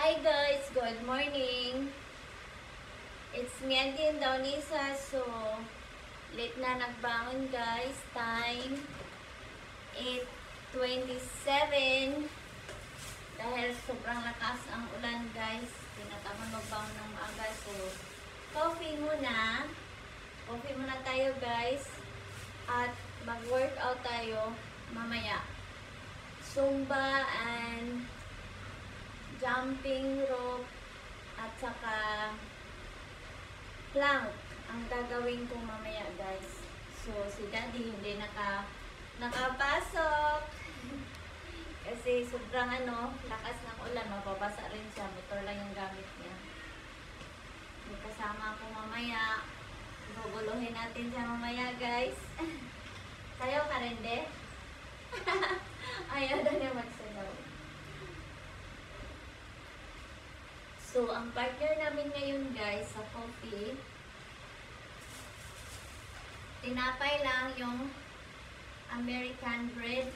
Hi guys, good morning. It's me again, Dawnisa. So, late na nagbangon guys. Time 8:27. Dahil sobrang lakas ang ulan guys. Tinatamang magbangon ng maaga. So, coffee muna. Coffee muna tayo guys. At mag-workout tayo mamaya. Zumba and jumping rope at saka plank ang gagawin ko mamaya guys. So si daddy hindi nakapasok kasi sobrang lakas ng ulan, mababasa rin siya, motor lang yung gamit niya. May kasama ako mamaya, guguluhin natin siya mamaya guys. Sayo ka rin de? Ayaw na niya magsayaw. So, ang partner namin ngayon guys sa coffee, tinapay lang yung American bread.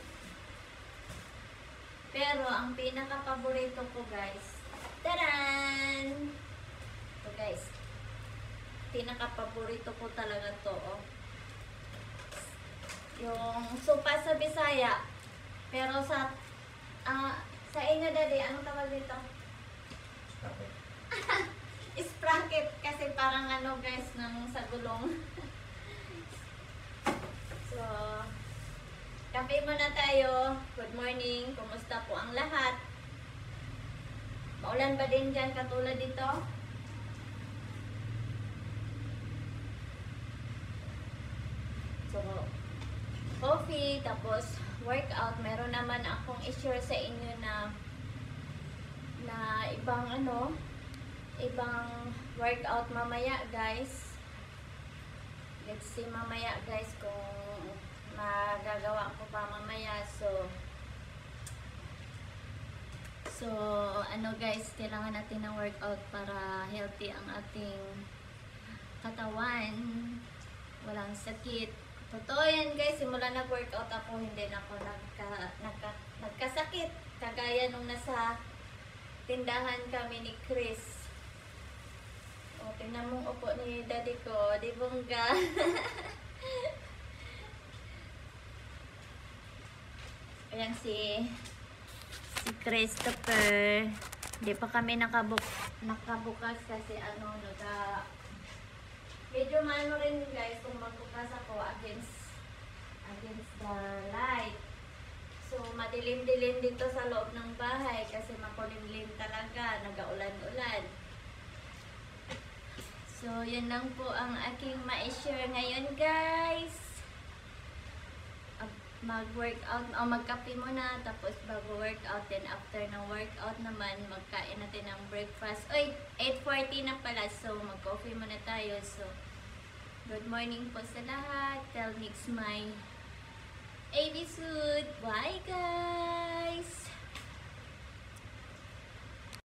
Pero, ang pinaka-paborito ko guys, taran! Ito guys, pinaka-paborito ko talaga to, oh. Yung sopa sa Bisaya. Pero sa inyo daddy, anong tawag dito? Sprocket kasi parang guys ng sa gulong. So, kape muna tayo. Good morning. Kumusta po ang lahat? Maulan ba din dyan katulad dito? So, coffee, tapos workout. Meron naman akong i-share sa inyo na ibang workout mamaya guys. Let's see mamaya guys kung magagawa ko pa mamaya. So guys, kailangan natin ng workout para healthy ang ating katawan, walang sakit. Totoo yan guys, simula nag-workout ako, hindi na ako nagkasakit. Kagaya nung nasa tindahan kami ni Chris. O, tingnan mong upo ni daddy ko, di bongga. Ayan si Christopher. Hindi pa kami nakabukas kasi medyo maano rin guys kung magbukas ako against the light. So madilim-dilim dito sa loob ng bahay kasi makulimlim talaga, nagaulan-ulan. So yun lang po ang aking ma-share ngayon guys. Mag-workout o magkape muna, tapos bago workout, then after ng workout naman magkain natin ng breakfast. Oy, 8:40 na pala, so mag-coffee muna tayo. So good morning po sa lahat. Tell mix my episode. Bye guys.